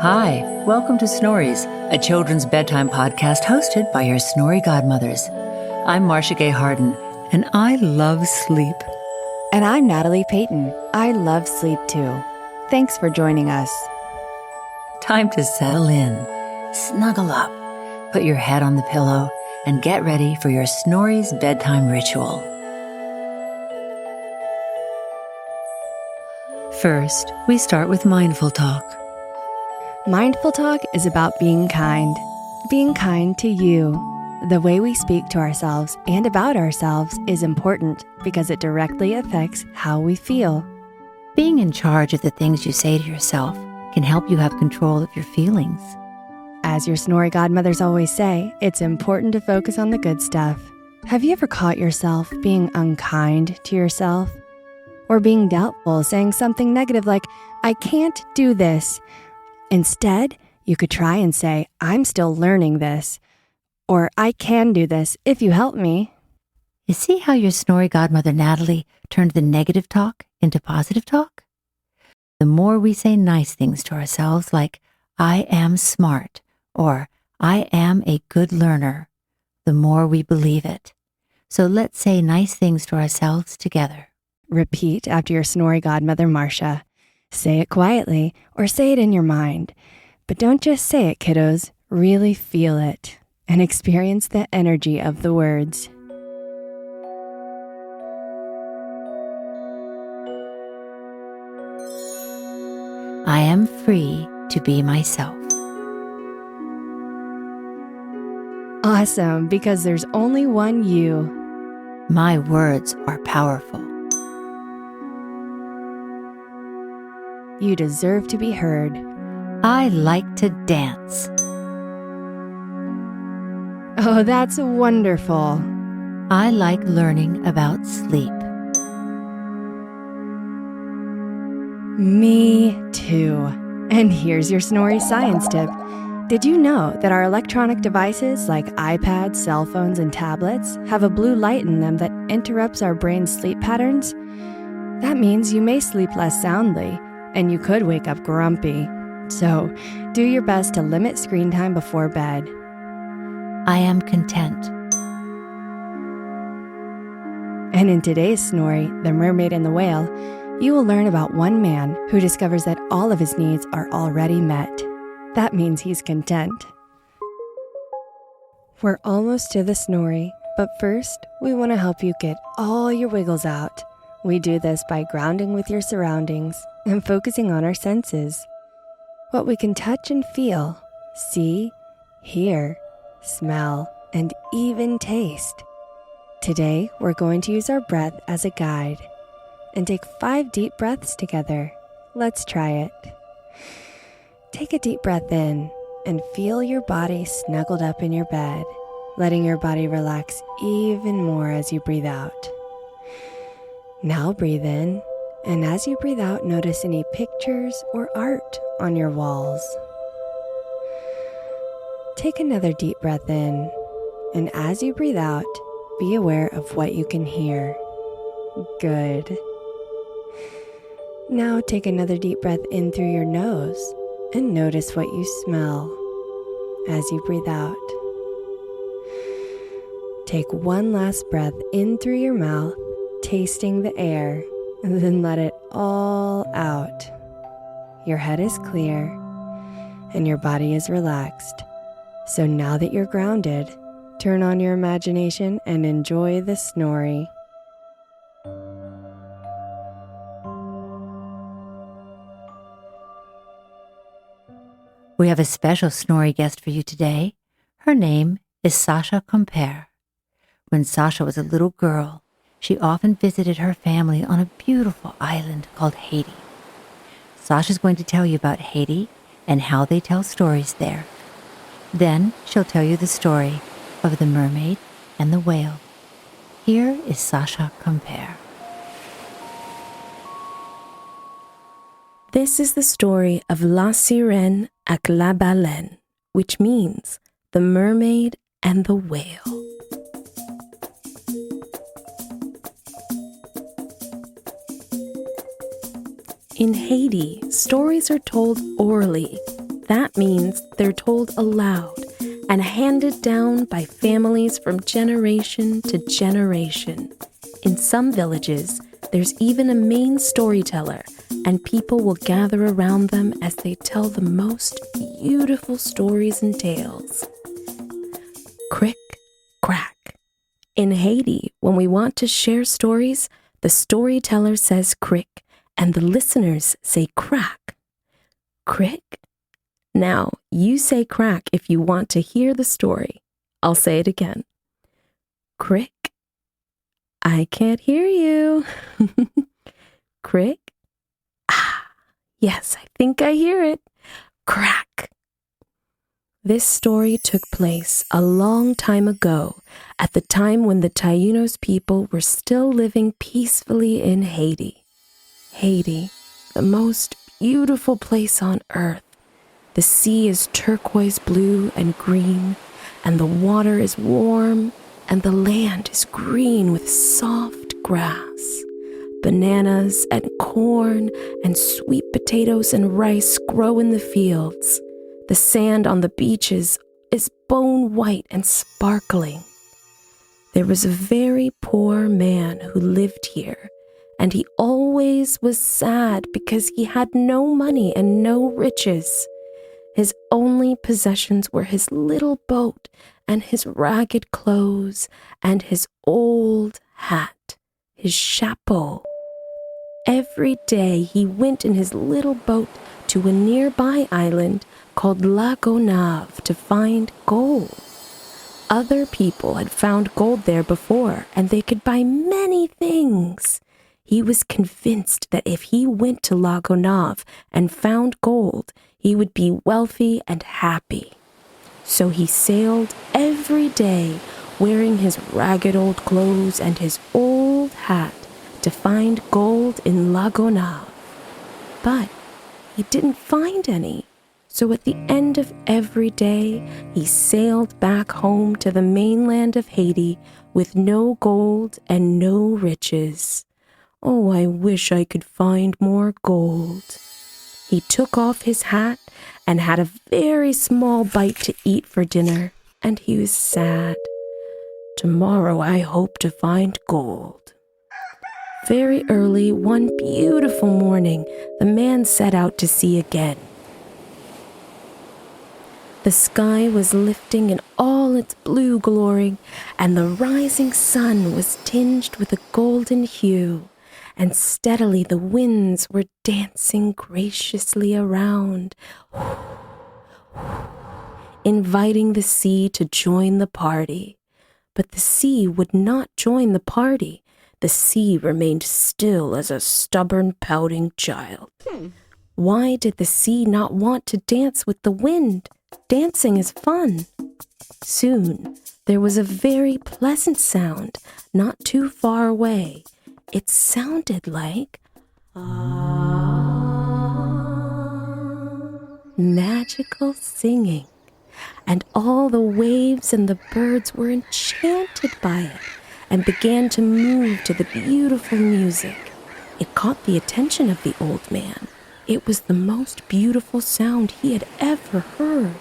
Hi, welcome to Snory's, a children's bedtime podcast hosted by your Snory godmothers. I'm Marcia Gay Harden, and I love sleep. And I'm Natalie Peyton. I love sleep too. Thanks for joining us. Time to settle in, snuggle up, put your head on the pillow, and get ready for your Snory's bedtime ritual. First, we start with mindful talk. Mindful talk is about being kind to you. The way we speak to ourselves and about ourselves is important because it directly affects how we feel. Being in charge of the things you say to yourself can help you have control of your feelings. As your Snory godmothers always say, it's important to focus on the good stuff. Have you ever caught yourself being unkind to yourself? Or being doubtful, saying something negative like, I can't do this. Instead, you could try and say, I'm still learning this. Or I can do this if you help me. You see how your Snory godmother Natalie turned the negative talk into positive talk? The more we say nice things to ourselves like, I am smart, or I am a good learner, the more we believe it. So let's say nice things to ourselves together. Repeat after your Snory godmother, Marcia. Say it quietly or say it in your mind. But don't just say it, kiddos. Really feel it and experience the energy of the words. I am free to be myself. Awesome, because there's only one you. My words are powerful. You deserve to be heard. I like to dance. Oh, that's wonderful. I like learning about sleep. Me too. And here's your Snory science tip. Did you know that our electronic devices like iPads, cell phones, and tablets have a blue light in them that interrupts our brain's sleep patterns? That means you may sleep less soundly, and you could wake up grumpy. So, do your best to limit screen time before bed. I am content. And in today's Snory, The Mermaid and the Whale, you will learn about one man who discovers that all of his needs are already met. That means he's content. We're almost to the Snory, but first, we want to help you get all your wiggles out. We do this by grounding with your surroundings and focusing on our senses. What we can touch and feel, see, hear, smell, and even taste. Today, we're going to use our breath as a guide and take 5 deep breaths together. Let's try it. Take a deep breath in and feel your body snuggled up in your bed, letting your body relax even more as you breathe out. Now breathe in, and as you breathe out, notice any pictures or art on your walls. Take another deep breath in, and as you breathe out, be aware of what you can hear. Good. Now take another deep breath in through your nose, and notice what you smell as you breathe out. Take one last breath in through your mouth, tasting the air, and then let it all out. Your head is clear, and your body is relaxed. So now that you're grounded, turn on your imagination and enjoy the Snory. We have a special Snory guest for you today. Her name is Sasha Compere. When Sasha was a little girl, she often visited her family on a beautiful island called Haiti. Sasha's going to tell you about Haiti and how they tell stories there. Then she'll tell you the story of the mermaid and the whale. Here is Sasha Compere. This is the story of La Sirène avec la baleine, which means the mermaid and the whale. In Haiti, stories are told orally. That means they're told aloud and handed down by families from generation to generation. In some villages, there's even a main storyteller, and people will gather around them as they tell the most beautiful stories and tales. Crick, crack. In Haiti, when we want to share stories, the storyteller says crick, and the listeners say crack. Crick? Now, you say crack if you want to hear the story. I'll say it again. Crick. I can't hear you. Crick? Ah, yes, I think I hear it. Crack. This story took place a long time ago, at the time when the Taínos people were still living peacefully in Haiti. Haiti, the most beautiful place on earth. The sea is turquoise blue and green, and the water is warm, and the land is green with soft grass. Bananas and corn and sweet potatoes and rice grow in the fields. The sand on the beaches is bone white and sparkling. There was a very poor man who lived here, and he always was sad because he had no money and no riches. His only possessions were his little boat and his ragged clothes and his old hat, his chapeau. Every day he went in his little boat to a nearby island called Lago Nave to find gold. Other people had found gold there before, and they could buy many things. He was convinced that if he went to Lago Nave and found gold, he would be wealthy and happy. So he sailed every day, wearing his ragged old clothes and his old hat, to find gold in Lago Nave. But he didn't find any. So at the end of every day, he sailed back home to the mainland of Haiti with no gold and no riches. Oh, I wish I could find more gold. He took off his hat and had a very small bite to eat for dinner, and he was sad. Tomorrow I hope to find gold. Very early, one beautiful morning, the man set out to sea again. The sky was lifting in all its blue glory, and the rising sun was tinged with a golden hue, and steadily the winds were dancing graciously around, inviting the sea to join the party. But the sea would not join the party. The sea remained still as a stubborn, pouting child. Why did the sea not want to dance with the wind? Dancing is fun. Soon, there was a very pleasant sound not too far away. It sounded like magical singing, and all the waves and the birds were enchanted by it and began to move to the beautiful music. It caught the attention of the old man. It was the most beautiful sound he had ever heard.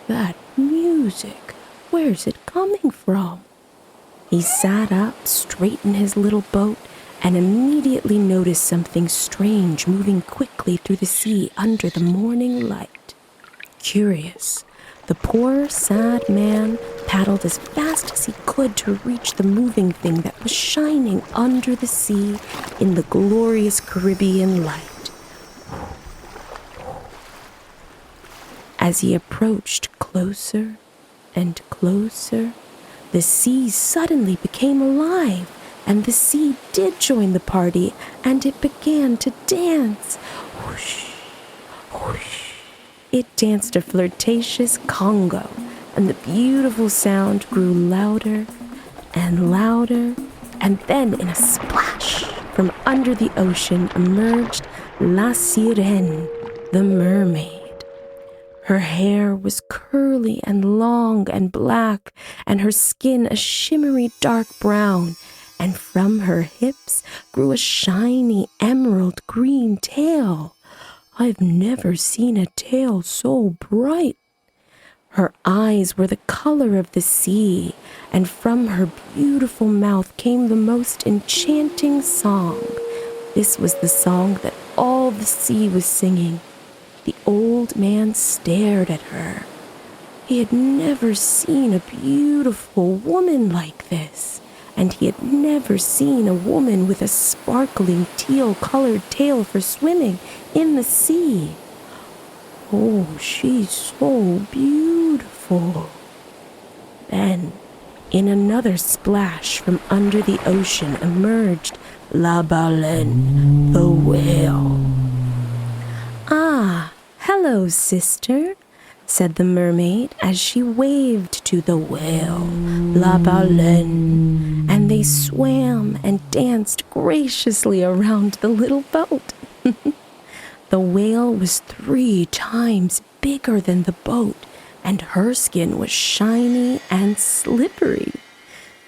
That music, where's it coming from? He sat up straight in his little boat and immediately noticed something strange moving quickly through the sea under the morning light. Curious, the poor, sad man paddled as fast as he could to reach the moving thing that was shining under the sea in the glorious Caribbean light. As he approached closer and closer, the sea suddenly became alive, and the sea did join the party, and it began to dance. Whoosh, whoosh. It danced a flirtatious congo, and the beautiful sound grew louder and louder, and then in a splash from under the ocean emerged La Sirène, the mermaid. Her hair was curly and long and black, and her skin a shimmery dark brown, and from her hips grew a shiny emerald green tail. I've never seen a tail so bright. Her eyes were the color of the sea, and from her beautiful mouth came the most enchanting song. This was the song that all the sea was singing. The old man stared at her. He had never seen a beautiful woman like this, and he had never seen a woman with a sparkling teal-colored tail for swimming in the sea. Oh, she's so beautiful. Then, in another splash from under the ocean emerged La Baleine, the whale. "Ah, hello, sister," said the mermaid as she waved to the whale, La Baleine, and they swam and danced graciously around the little boat. The whale was 3 times bigger than the boat, and her skin was shiny and slippery.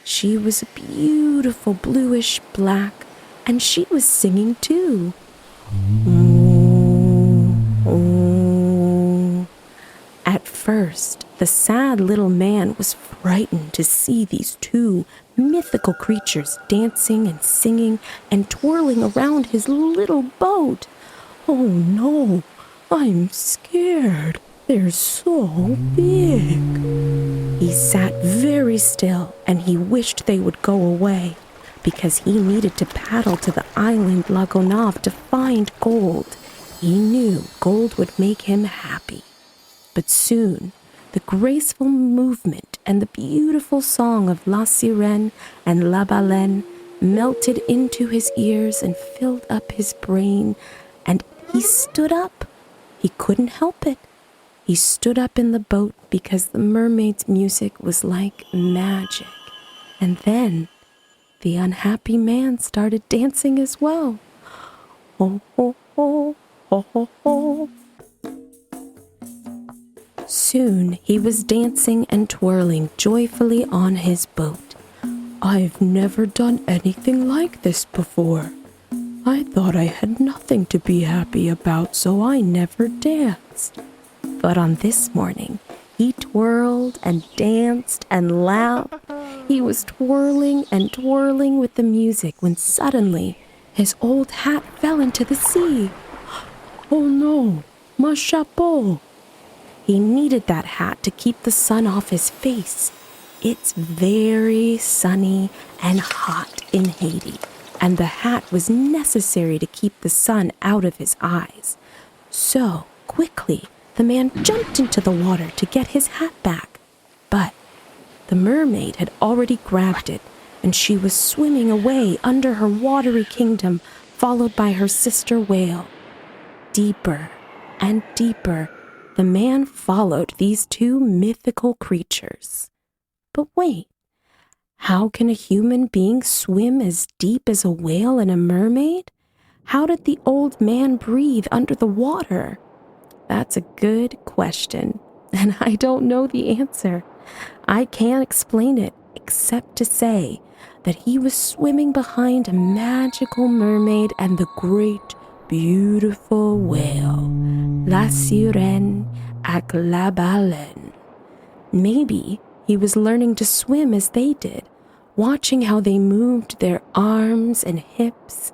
She was a beautiful bluish black, and she was singing too. At first, the sad little man was frightened to see these 2 mythical creatures dancing and singing and twirling around his little boat. "Oh no, I'm scared. They're so big." He sat very still and he wished they would go away because he needed to paddle to the island La Gonave to find gold. He knew gold would make him happy. But soon, the graceful movement and the beautiful song of La Sirène and La Baleine melted into his ears and filled up his brain, and he stood up. He couldn't help it. He stood up in the boat because the mermaid's music was like magic. And then the unhappy man started dancing as well. Ho, ho, ho, ho, ho, ho. Soon he was dancing and twirling joyfully on his boat. "I've never done anything like this before. I thought I had nothing to be happy about, so I never danced." But on this morning, he twirled and danced and laughed. He was twirling and twirling with the music when suddenly his old hat fell into the sea. "Oh no, my chapeau!" He needed that hat to keep the sun off his face. It's very sunny and hot in Haiti, and the hat was necessary to keep the sun out of his eyes. So, quickly, the man jumped into the water to get his hat back. But the mermaid had already grabbed it, and she was swimming away under her watery kingdom, followed by her sister whale. Deeper and deeper, the man followed these 2 mythical creatures. But wait, how can a human being swim as deep as a whale and a mermaid? How did the old man breathe under the water? That's a good question, and I don't know the answer. I can't explain it except to say that he was swimming behind a magical mermaid and the great, beautiful whale, La Sirène ak la Baleine. Maybe he was learning to swim as they did, watching how they moved their arms and hips.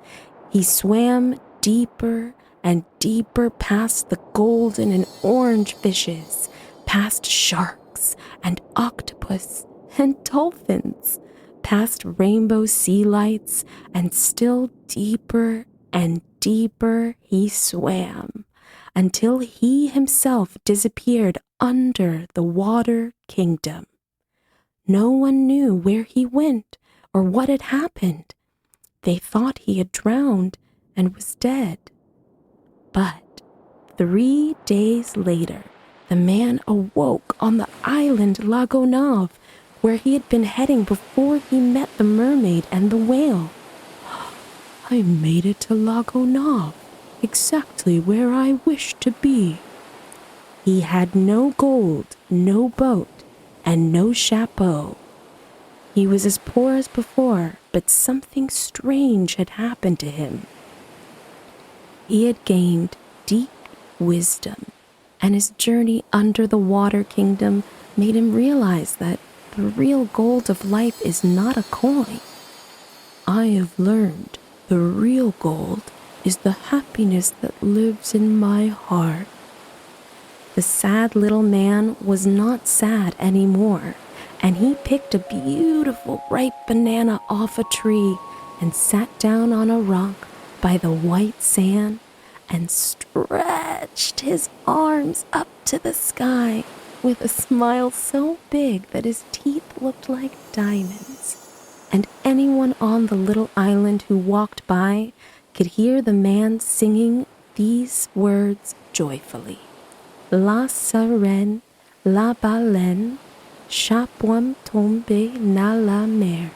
He swam deeper and deeper past the golden and orange fishes, past sharks and octopus and dolphins, past rainbow sea lights, and still deeper and deeper he swam, until he himself disappeared under the water kingdom. No one knew where he went or what had happened. They thought he had drowned and was dead. But 3 days later, the man awoke on the island La Gonave, where he had been heading before he met the mermaid and the whale. "I made it to La Gonave, exactly where I wished to be." He had no gold, no boat, and no chapeau. He was as poor as before, but something strange had happened to him. He had gained deep wisdom, and his journey under the water kingdom made him realize that the real gold of life is not a coin. I have learned the real gold is the happiness that lives in my heart. The sad little man was not sad anymore, and he picked a beautiful ripe banana off a tree and sat down on a rock by the white sand and stretched his arms up to the sky with a smile so big that his teeth looked like diamonds. And anyone on the little island who walked by could hear the man singing these words joyfully. La sirène, la baleine, chapeau tombé na la mer,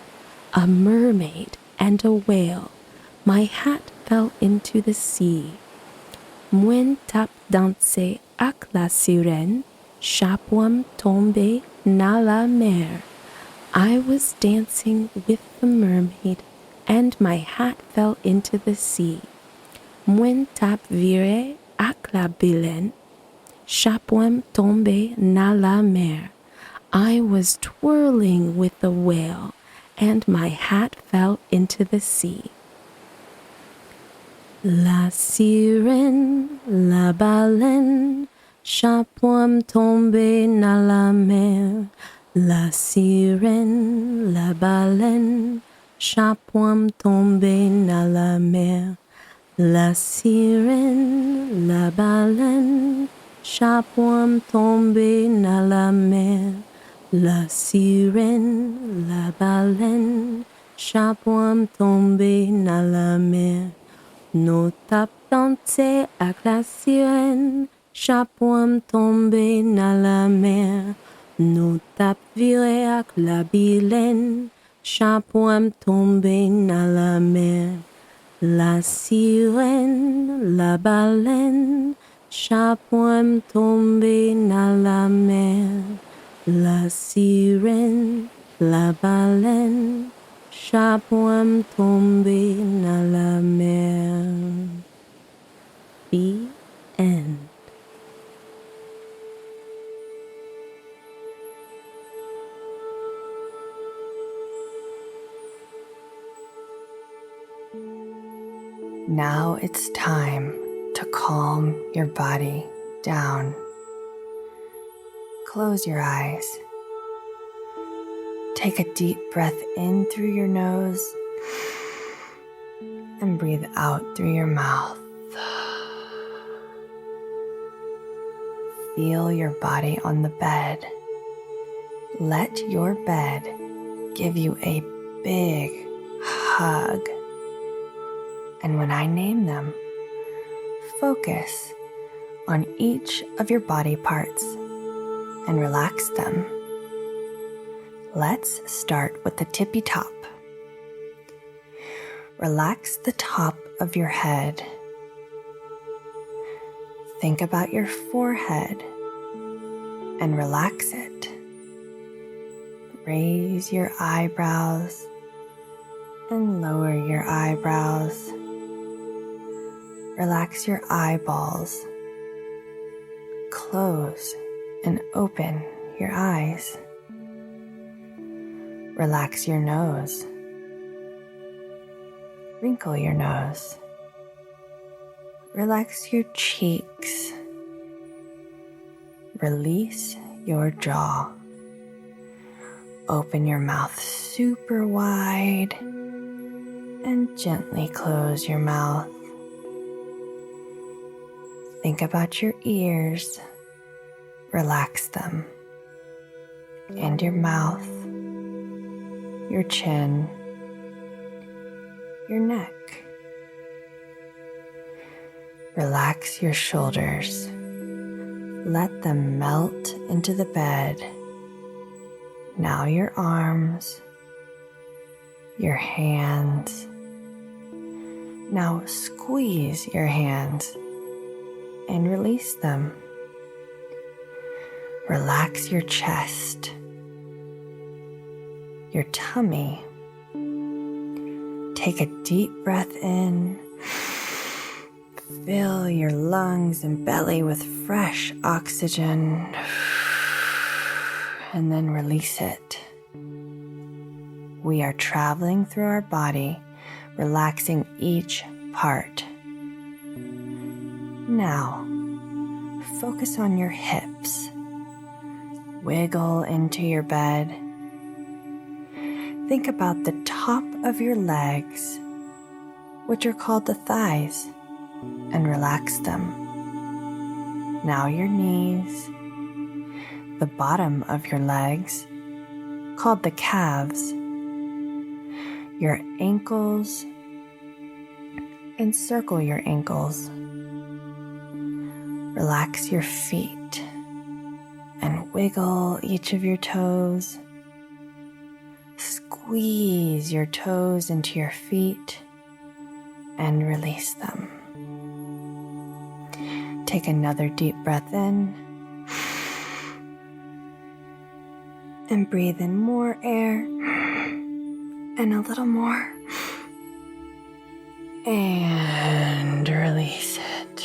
a mermaid and a whale, my hat fell into the sea. Mwen tap danser ak la sirène, chapeau tombé na la mer. I was dancing with the mermaid, and my hat fell into the sea. Mwen tap viré ak la baleine, chapeau tombé na la mer. I was twirling with the whale, and my hat fell into the sea. La sirène, la baleine, chapeau tombé na la mer. La sirène, la baleine, chapeau tombé na la mer. La sirène, la baleine, chapeau tombé na la mer. La sirène, la baleine, chapeau tombé na la mer. Nous tap danser avec la sirène, chapeau tombé na la mer. Nous tap viré avec la baleine, chapeau tombé na la mer. La sirène, la baleine, chapeau tombé na la mer. La sirène, la baleine, chapeau tombé na la mer. The end. Now it's time to calm your body down. Close your eyes. Take a deep breath in through your nose and breathe out through your mouth. Feel your body on the bed. Let your bed give you a big hug. And when I name them, focus on each of your body parts and relax them. Let's start with the tippy top. Relax the top of your head. Think about your forehead and relax it. Raise your eyebrows and lower your eyebrows. Relax your eyeballs. Close and open your eyes. Relax your nose. Wrinkle your nose. Relax your cheeks. Release your jaw. Open your mouth super wide and gently close your mouth. Think about your ears. Relax them. And your mouth, your chin, your neck. Relax your shoulders. Let them melt into the bed. Now your arms, your hands. Now squeeze your hands and release them. Relax your chest, your tummy. Take a deep breath in. Fill your lungs and belly with fresh oxygen, and then release it. We are traveling through our body, relaxing each part. Now, focus on your hips. Wiggle into your bed. Think about the top of your legs, which are called the thighs, and relax them. Now your knees, the bottom of your legs, called the calves, your ankles, encircle your ankles. Relax your feet and wiggle each of your toes. Squeeze your toes into your feet and release them. Take another deep breath in and breathe in more air and a little more and release it.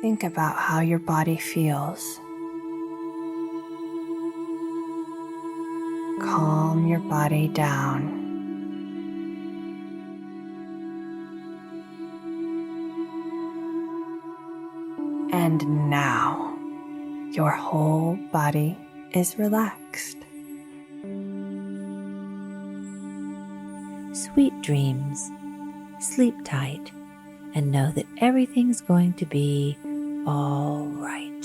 Think about how your body feels. Calm your body down. And now, your whole body is relaxed. Sweet dreams. Sleep tight and know that everything's going to be all right.